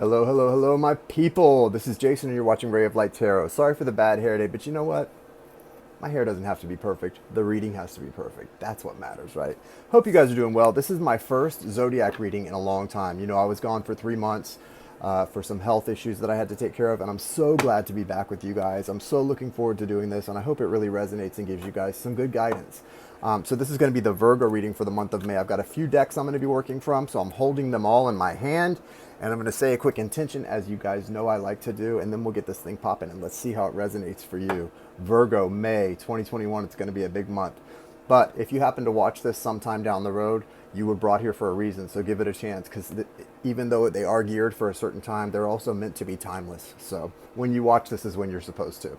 Hello, hello, hello, my people. This is Jason, and you're watching Ray of Light Tarot. Sorry for the bad hair day, but you know what? My hair doesn't have to be perfect. The reading has to be perfect. That's what matters, right? Hope you guys are doing well. This is my first zodiac reading in a long time. You know, I was gone for 3 months for some health issues that I had to take care of, and I'm so glad to be back with you guys. I'm so looking forward to doing this, and I hope it really resonates and gives you guys some good guidance. So this is going to be the Virgo reading for the month of May. I've got a few decks I'm going to be working from, so I'm holding them all in my hand, and I'm going to say a quick intention, as you guys know I like to do, and then we'll get this thing popping, and let's see how it resonates for you. Virgo, May 2021, it's going to be a big month. But if you happen to watch this sometime down the road, you were brought here for a reason, so give it a chance, because even though they are geared for a certain time, they're also meant to be timeless. So when you watch this is when you're supposed to.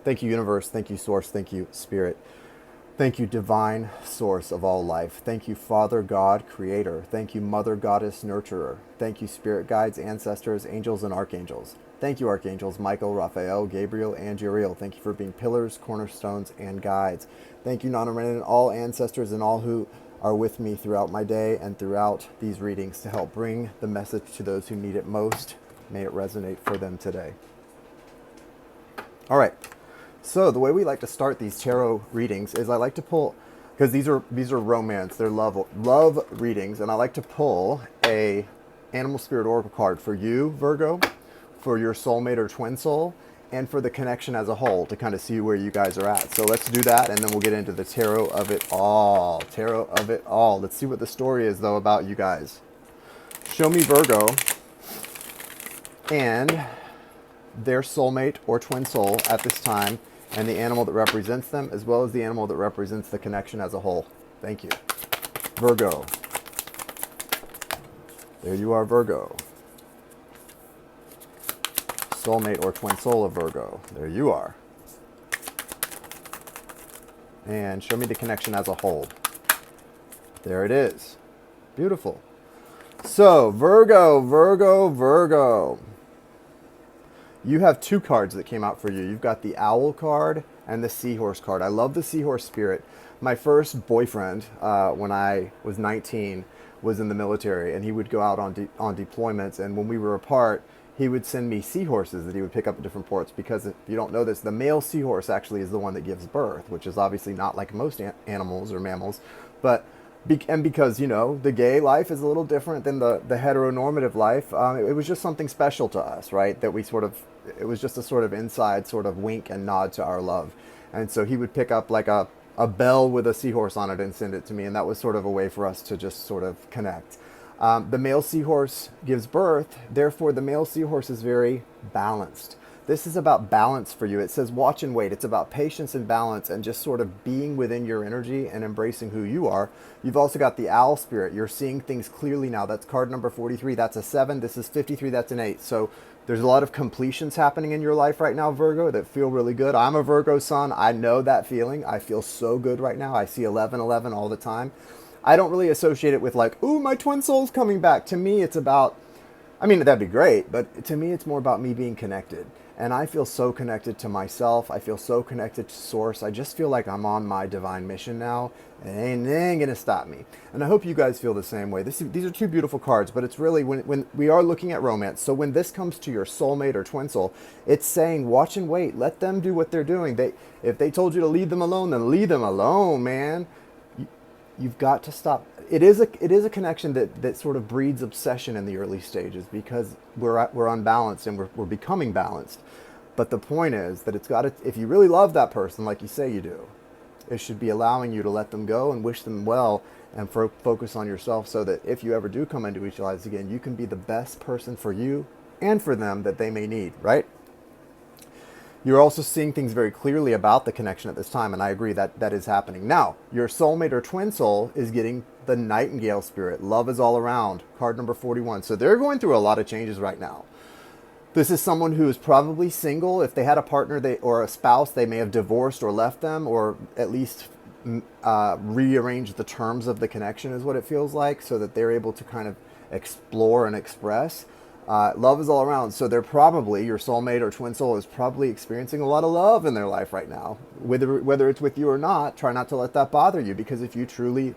Thank you, universe. Thank you, source. Thank you, spirit. Thank you, divine source of all life. Thank you, Father God, creator. Thank you, Mother Goddess, nurturer. Thank you, spirit guides, ancestors, angels, and archangels. Thank you, archangels Michael, Raphael, Gabriel, and Uriel. Thank you for being pillars, cornerstones, and guides. Thank you, non-remnant, all ancestors and all who are with me throughout my day and throughout these readings to help bring the message to those who need it most. May it resonate for them today. All right. So the way we like to start these tarot readings is I like to pull, because these are romance, they're love readings, and I like to pull a animal spirit oracle card for you, Virgo, for your soulmate or twin soul, and for the connection as a whole to kind of see where you guys are at. So let's do that, and then we'll get into the tarot of it all. Tarot of it all. Let's see what the story is, though, about you guys. Show me Virgo and their soulmate or twin soul at this time, and the animal that represents them, as well as the animal that represents the connection as a whole. Thank you. Virgo. There you are, Virgo. Soulmate or twin soul of Virgo. There you are. And show me the connection as a whole. There it is. Beautiful. So, Virgo, Virgo, Virgo. You have two cards that came out for you. You've got the owl card and the seahorse card. I love the seahorse spirit. My first boyfriend, when I was 19, was in the military, and he would go out on deployments. And when we were apart, he would send me seahorses that he would pick up at different ports. Because if you don't know this, the male seahorse actually is the one that gives birth, which is obviously not like most animals or mammals, but because, you know, the gay life is a little different than the heteronormative life. It was just something special to us, right? That we sort of, it was just a sort of inside sort of wink and nod to our love. And so he would pick up like a bell with a seahorse on it and send it to me. And that was sort of a way for us to just sort of connect. The male seahorse gives birth. Therefore, the male seahorse is very balanced. This is about balance for you. It says watch and wait. It's about patience and balance and just sort of being within your energy and embracing who you are. You've also got the owl spirit. You're seeing things clearly now. That's card number 43. That's a 7. This is 53. That's an 8. So there's a lot of completions happening in your life right now, Virgo, that feel really good. I'm a Virgo sun. I know that feeling. I feel so good right now. I see 1111 all the time. I don't really associate it with like, ooh, my twin soul's coming back. To me, it's about, I mean, that'd be great, but to me, it's more about me being connected. And I feel so connected to myself. I feel so connected to source. I just feel like I'm on my divine mission now, and it ain't gonna stop me. And I hope you guys feel the same way. These are two beautiful cards, but it's really, when we are looking at romance, so when this comes to your soulmate or twin soul, it's saying watch and wait. Let them do what they're doing. If they told you to leave them alone, then leave them alone, man. You've got to stop. It is a connection that sort of breeds obsession in the early stages, because we're unbalanced and we're becoming balanced. But the point is that it's got to, if you really love that person like you say you do, it should be allowing you to let them go and wish them well and focus on yourself, so that if you ever do come into each lives again, you can be the best person for you and for them that they may need, right? You're also seeing things very clearly about the connection at this time, and I agree that that is happening. Now, your soulmate or twin soul is getting the nightingale spirit. Love is all around, card number 41. So they're going through a lot of changes right now. This is someone who is probably single. If they had a partner or a spouse, they may have divorced or left them, or at least rearranged the terms of the connection, is what it feels like, so that they're able to kind of explore and express. Love is all around. So they're probably, your soulmate or twin soul is probably experiencing a lot of love in their life right now. Whether it's with you or not, try not to let that bother you, because if you truly,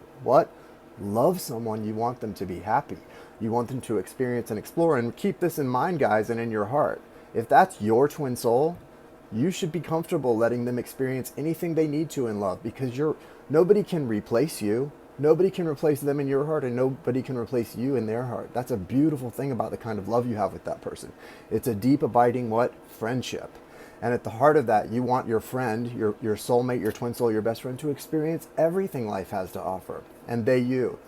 love someone, you want them to be happy. You want them to experience and explore. And keep this in mind, guys, and in your heart. If that's your twin soul, you should be comfortable letting them experience anything they need to in love, because nobody can replace you. Nobody can replace them in your heart, and nobody can replace you in their heart. That's a beautiful thing about the kind of love you have with that person. It's a deep, abiding what? Friendship. And at the heart of that, you want your friend, your soulmate, your twin soul, your best friend to experience everything life has to offer. And they you.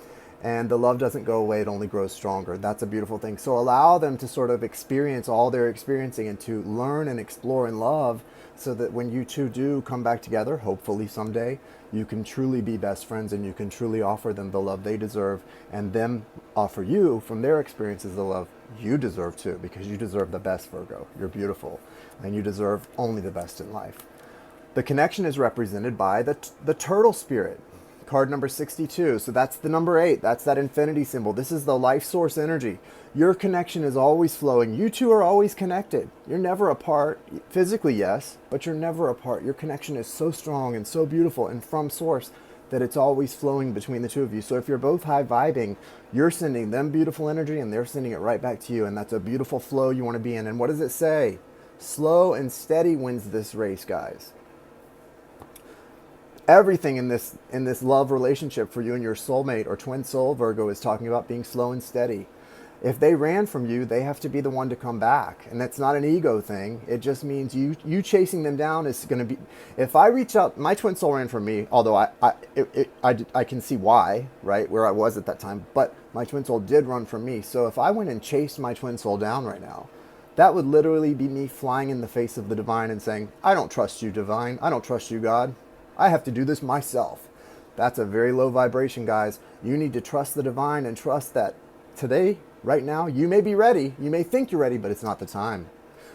And the love doesn't go away, it only grows stronger. That's a beautiful thing. So allow them to sort of experience all they're experiencing and to learn and explore and love, so that when you two do come back together, hopefully someday, you can truly be best friends and you can truly offer them the love they deserve, and them offer you from their experiences the love you deserve too, because you deserve the best, Virgo. You're beautiful and you deserve only the best in life. The connection is represented by the turtle spirit. Card number 62. So that's the number 8. That's that infinity symbol. This is the life source energy. Your connection is always flowing. You two are always connected. You're never apart. Physically, yes, but you're never apart. Your connection is so strong and so beautiful and from source that it's always flowing between the two of you. So if you're both high vibing, you're sending them beautiful energy and they're sending it right back to you. And that's a beautiful flow you want to be in. And what does it say? Slow and steady wins this race, guys. Everything in this love relationship for you and your soulmate or twin soul, Virgo, is talking about being slow and steady. If they ran from you, they have to be the one to come back. And that's not an ego thing. It just means you chasing them down is going to be... If I reach out... My twin soul ran from me, although I can see why, right, where I was at that time. But my twin soul did run from me. So if I went and chased my twin soul down right now, that would literally be me flying in the face of the divine and saying, I don't trust you, divine. I don't trust you, God. I have to do this myself. That's a very low vibration, guys. You need to trust the divine and trust that today, right now, you may be ready. You may think you're ready, but it's not the time.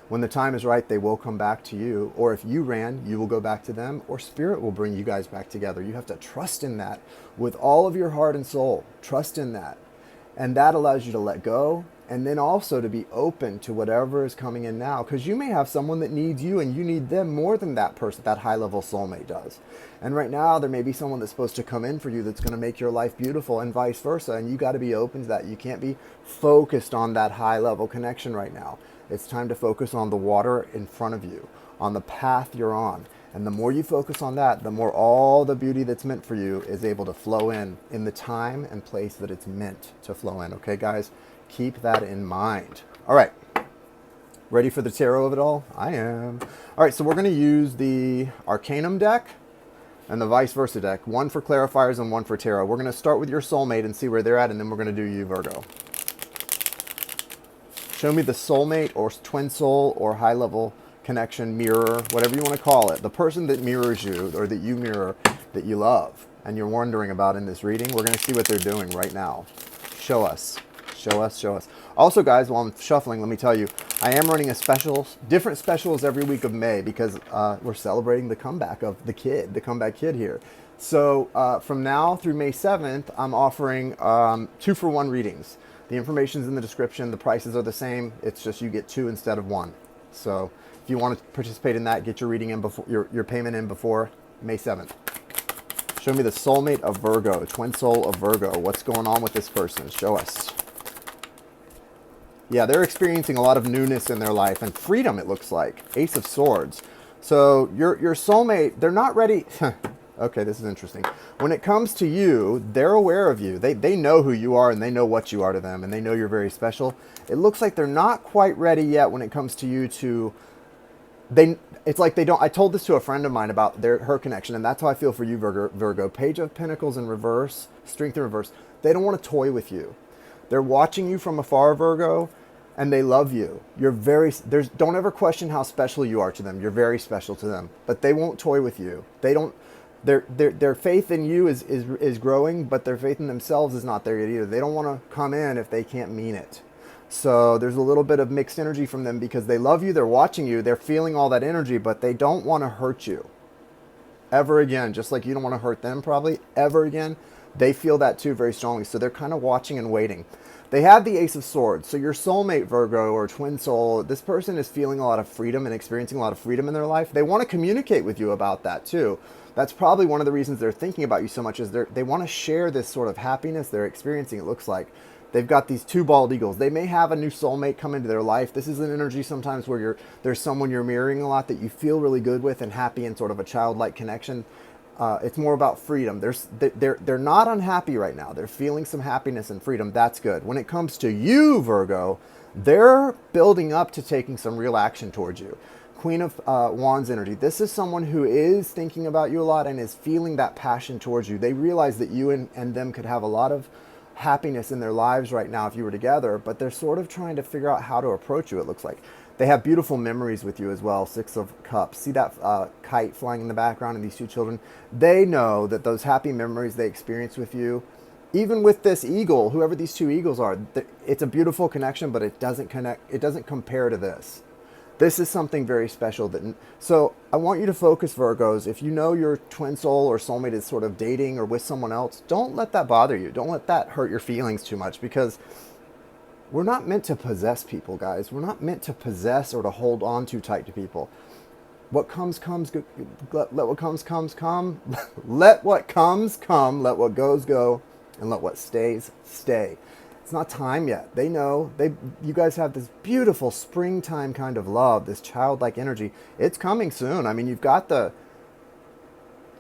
When the time is right, they will come back to you. Or if you ran, you will go back to them, or spirit will bring you guys back together. You have to trust in that with all of your heart and soul. Trust in that. And that allows you to let go, and then also to be open to whatever is coming in now, because you may have someone that needs you and you need them more than that person, that high-level soulmate does. And right now there may be someone that's supposed to come in for you that's going to make your life beautiful, and vice versa, and you got to be open to that. You can't be focused on that high-level connection right now. It's time to focus on the water in front of you, on the path you're on. And the more you focus on that, the more all the beauty that's meant for you is able to flow in the time and place that it's meant to flow in. Okay, guys? Keep that in mind. All right. Ready for the tarot of it all? I am. All right, so we're going to use the Arcanum deck and the vice versa deck. One for clarifiers and one for tarot. We're going to start with your soulmate and see where they're at, and then we're going to do you, Virgo. Show me the soulmate or twin soul or high-level connection, mirror, whatever you want to call it. The person that mirrors you or that you mirror, that you love and you're wondering about in this reading. We're going to see what they're doing right now. Show us. Show us, show us. Also, guys, while I'm shuffling, let me tell you, I am running different specials every week of May, because we're celebrating the comeback of the comeback kid here. So from now through May 7th, I'm offering 2-for-1 readings. The information's in the description. The prices are the same. It's just you get 2 instead of 1. So if you want to participate in that, get your reading in before your payment in before May 7th. Show me the soulmate of Virgo, twin soul of Virgo. What's going on with this person? Show us. Yeah, they're experiencing a lot of newness in their life and freedom, it looks like. Ace of Swords. So your soulmate, they're not ready. Okay, this is interesting. When it comes to you, they're aware of you. They know who you are and they know what you are to them, and they know you're very special. It looks like they're not quite ready yet when it comes to you to... It's like they don't... I told this to a friend of mine about her connection, and that's how I feel for you, Virgo. Page of Pentacles in reverse, Strength in reverse. They don't want to toy with you. They're watching you from afar, Virgo, and they love you. Don't ever question how special you are to them. You're very special to them, but they won't toy with you. They don't... Their faith in you is growing, but their faith in themselves is not there yet either. They don't want to come in if they can't mean it. So there's a little bit of mixed energy from them because they love you, they're watching you, they're feeling all that energy, but they don't want to hurt you ever again. Just like you don't want to hurt them probably ever again. They feel that too very strongly. So they're kind of watching and waiting. They have the Ace of Swords. So your soulmate, Virgo, or twin soul, this person is feeling a lot of freedom and experiencing a lot of freedom in their life. They want to communicate with you about that too. That's probably one of the reasons they're thinking about you so much, is they want to share this sort of happiness they're experiencing, it looks like. They've got these two bald eagles. They may have a new soulmate come into their life. This is an energy sometimes where there's someone you're mirroring a lot that you feel really good with and happy and sort of a childlike connection. It's more about freedom. They're not unhappy right now. They're feeling some happiness and freedom. That's good. When it comes to you, Virgo, they're building up to taking some real action towards you. Queen of Wands energy. This is someone who is thinking about you a lot and is feeling that passion towards you. They realize that you and them could have a lot of happiness in their lives right now if you were together, but they're sort of trying to figure out how to approach you, it looks like. They have beautiful memories with you as well. Six of Cups. See that kite flying in the background and these two children? They know that those happy memories they experience with you, even with this eagle, whoever these two eagles are, it's a beautiful connection, but it doesn't connect. It doesn't compare to this. This is something very special. So I want you to focus, Virgos. If you know your twin soul or soulmate is sort of dating or with someone else, don't let that bother you. Don't let that hurt your feelings too much, because we're not meant to possess people, guys. We're not meant to possess or to hold on too tight to people. What comes, comes. Let what comes, come. Let what comes, come. Let what goes, go. And let what stays, stay. It's not time yet. They know. You guys have this beautiful springtime kind of love, this childlike energy. It's coming soon. I mean, you've got the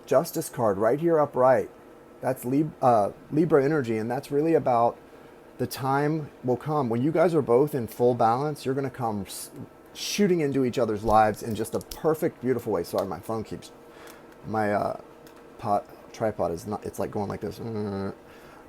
Justice card right here upright. That's Libra energy, and that's really about the time will come. When you guys are both in full balance, you're going to come shooting into each other's lives in just a perfect, beautiful way. Sorry, my phone keeps... My tripod is not... It's like going like this.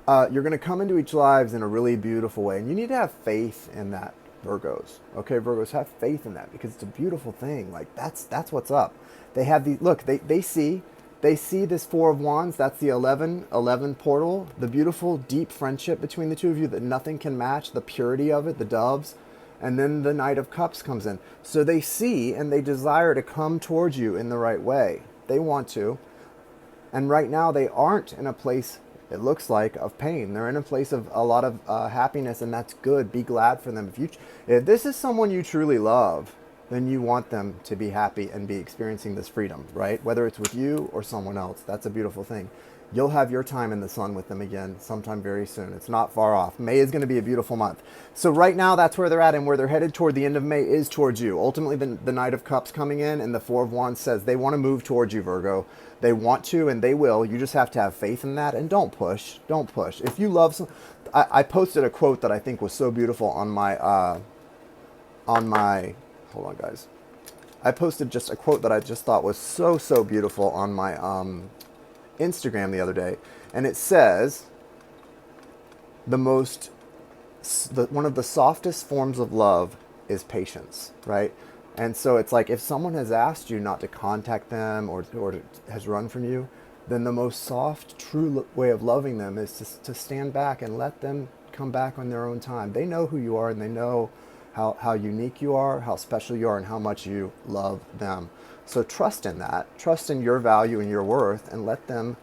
You're going to come into each lives in a really beautiful way. And you need to have faith in that, Virgos. Okay, Virgos, have faith in that, because it's a beautiful thing. Like, that's what's up. They have the... Look, they see this Four of Wands. That's the 11 portal. The beautiful, deep friendship between the two of you that nothing can match. The purity of it, the doves. And then the Knight of Cups comes in. So they see and they desire to come towards you in the right way. They want to. And right now they aren't in a place... It looks like of pain. They're in a place of a lot of happiness, and that's good. Be glad for them. If this is someone you truly love, then you want them to be happy and be experiencing this freedom, right? Whether it's with you or someone else, that's a beautiful thing. You'll have your time in the sun with them again sometime very soon. It's not far off. May is going to be a beautiful month. So right now, that's where they're at, and where they're headed toward the end of May is towards you. Ultimately, the Knight of Cups coming in, and the Four of Wands says they want to move towards you, Virgo. They want to, and they will. You just have to have faith in that, and don't push. Don't push. If you love some... I posted a quote that I think was so beautiful on my... Hold on, guys. I posted just a quote that I just thought was so beautiful on my Instagram the other day, and it says, one of the softest forms of love is patience, right? And so it's like, if someone has asked you not to contact them or has run from you, then the most soft, true way of loving them is to stand back and let them come back on their own time. They know who you are, and they know how unique you are, how special you are, and how much you love them. So trust in that. Trust in your value and your worth, and let them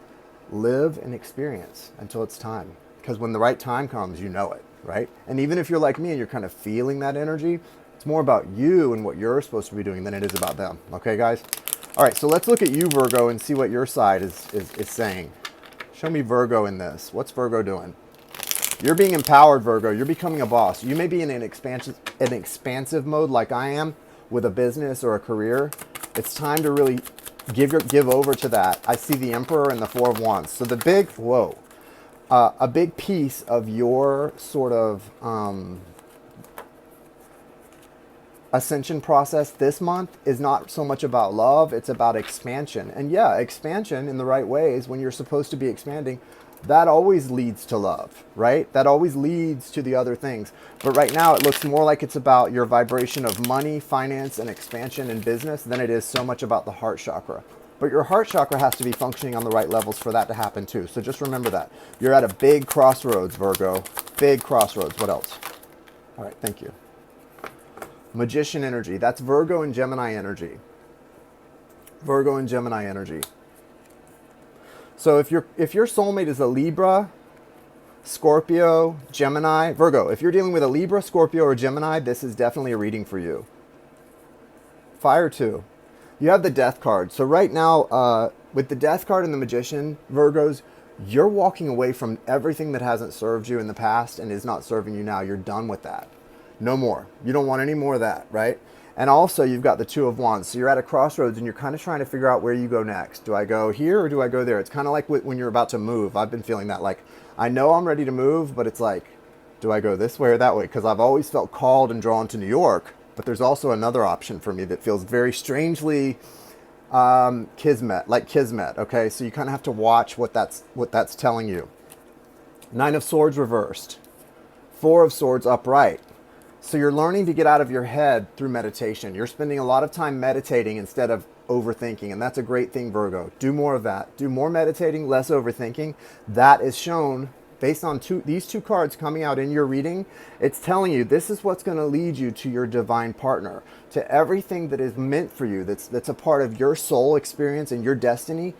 live and experience until it's time. Because when the right time comes, you know it, right? And even if you're like me and you're kind of feeling that energy, it's more about you and what you're supposed to be doing than it is about them. Okay, guys? All right, so let's look at you, Virgo, and see what your side is saying. Show me Virgo in this. What's Virgo doing? You're being empowered, Virgo. You're becoming a boss. You may be in an expansive mode like I am with a business or a career. It's time to really give over to that. I see the Emperor and the Four of Wands. So the big, a big piece of your sort of ascension process this month is not so much about love, it's about expansion. And yeah, expansion in the right ways, when you're supposed to be expanding, that always leads to love, right? That always leads to the other things. But right now it looks more like it's about your vibration of money, finance, and expansion in business than it is so much about the heart chakra. But your heart chakra has to be functioning on the right levels for that to happen too. So just remember that. You're at a big crossroads, Virgo. Big crossroads. What else? All right, thank you. Magician energy. That's Virgo and Gemini energy. Virgo and Gemini energy. So if your soulmate is a Libra, Scorpio, Gemini, Virgo, if you're dealing with a Libra, Scorpio, or Gemini, this is definitely a reading for you. Fire 2. You have the Death card. So right now, with the Death card and the Magician, Virgos, You're walking away from everything that hasn't served you in the past and is not serving you now. You're done with that. No more. You don't want any more of that, right? And also, you've got the Two of Wands. So you're at a crossroads and you're kind of trying to figure out where you go next. Do I go here or do I go there? It's kind of like when you're about to move. I've been feeling that. Like, I know I'm ready to move, but it's like, do I go this way or that way? Because I've always felt called and drawn to New York. But there's also another option for me that feels very strangely kismet, okay? So you kind of have to watch what that's telling you. Nine of Swords reversed. Four of Swords upright. So you're learning to get out of your head through meditation. You're spending a lot of time meditating instead of overthinking, and that's a great thing, Virgo. Do more of that. Do more meditating, less overthinking. That is shown based on these two cards coming out in your reading. It's telling you this is what's going to lead you to your divine partner, to everything that is meant for you, that's a part of your soul experience and your destiny.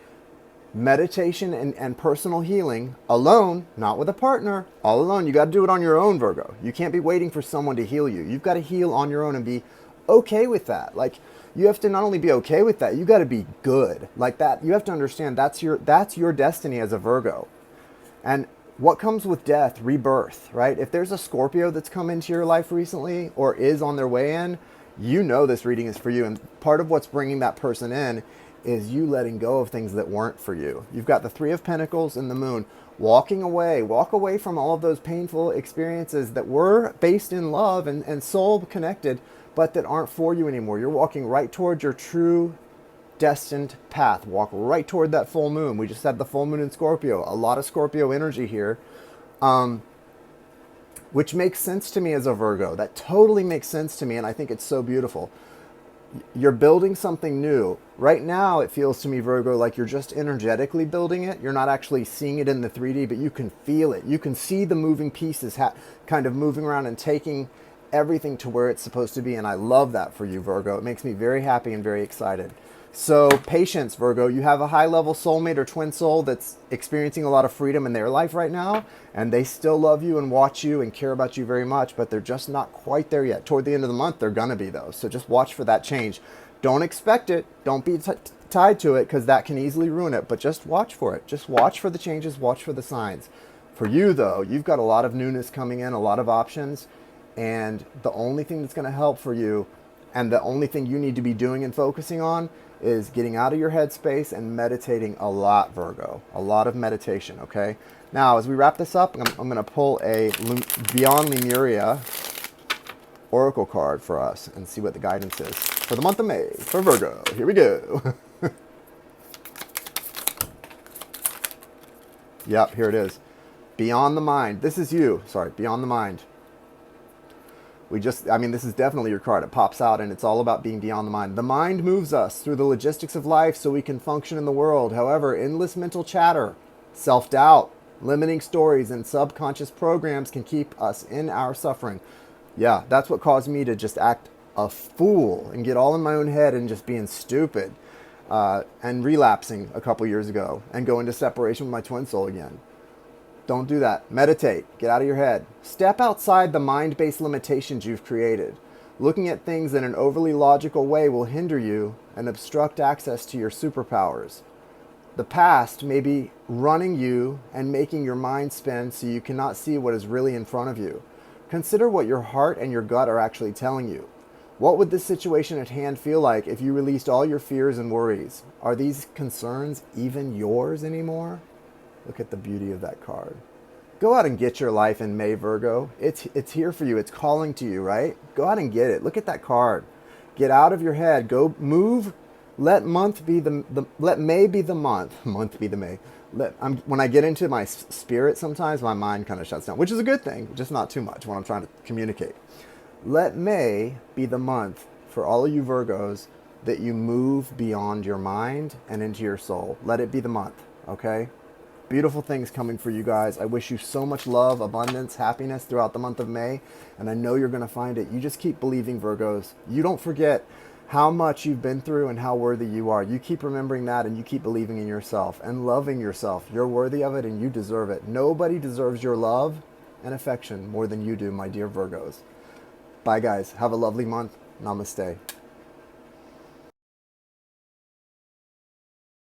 Meditation and personal healing alone, not with a partner, all alone. You got to do it on your own, Virgo. You can't be waiting for someone to heal you. You've got to heal on your own and be okay with that. Like, you have to not only be okay with that, you got to be good like that. You have to understand that's your destiny as a Virgo. And what comes with death? Rebirth, right? If there's a Scorpio that's come into your life recently or is on their way in, you know this reading is for you. And part of what's bringing that person in is you letting go of things that weren't for you. You've got the Three of Pentacles and the Moon. Walking away. Walk away from all of those painful experiences that were based in love and soul connected, but that aren't for you anymore. You're walking right towards your true destined path. Walk right toward that full moon. We just had the full moon in Scorpio. A lot of Scorpio energy here, which makes sense to me as a Virgo. That totally makes sense to me, and I think it's so beautiful. You're building something new. Right now, it feels to me, Virgo, like you're just energetically building it. You're not actually seeing it in the 3D, but you can feel it. You can see the moving pieces kind of moving around and taking everything to where it's supposed to be. And I love that for you, Virgo. It makes me very happy and very excited. So patience, Virgo. You have a high-level soulmate or twin soul that's experiencing a lot of freedom in their life right now, and they still love you and watch you and care about you very much, but they're just not quite there yet. Toward the end of the month, they're going to be, though. So just watch for that change. Don't expect it. Don't be tied to it, because that can easily ruin it, but just watch for it. Just watch for the changes. Watch for the signs. For you, though, you've got a lot of newness coming in, a lot of options, and the only thing that's going to help for you, and the only thing you need to be doing and focusing on, is getting out of your headspace and meditating a lot, Virgo. A lot of meditation, okay? Now, as we wrap this up, I'm going to pull a Beyond Lemuria oracle card for us and see what the guidance is for the month of May for Virgo. Here we go. Yep, here it is. Beyond the mind. This is you. Sorry, Beyond the mind. This is definitely your card. It pops out and it's all about being beyond the mind. The mind moves us through the logistics of life so we can function in the world. However, endless mental chatter, self-doubt, limiting stories, and subconscious programs can keep us in our suffering. Yeah, that's what caused me to just act a fool and get all in my own head and just being stupid and relapsing a couple years ago and go into separation with my twin soul again. Don't do that. Meditate. Get out of your head. Step outside the mind-based limitations you've created. Looking at things in an overly logical way will hinder you and obstruct access to your superpowers. The past may be running you and making your mind spin so you cannot see what is really in front of you. Consider what your heart and your gut are actually telling you. What would this situation at hand feel like if you released all your fears and worries? Are these concerns even yours anymore? Look at the beauty of that card. Go out and get your life in May, Virgo. It's here for you. It's calling to you, right? Go out and get it. Look at that card. Get out of your head. Go move. Let May be the month. Month be the May. When I get into my spirit, sometimes my mind kind of shuts down, which is a good thing, just not too much when I'm trying to communicate. Let May be the month for all of you Virgos that you move beyond your mind and into your soul. Let it be the month, okay? Beautiful things coming for you guys. I wish you so much love, abundance, happiness throughout the month of May, and I know you're going to find it. You just keep believing, Virgos. You don't forget how much you've been through and how worthy you are. You keep remembering that, and you keep believing in yourself and loving yourself. You're worthy of it, and you deserve it. Nobody deserves your love and affection more than you do, my dear Virgos. Bye, guys. Have a lovely month. Namaste.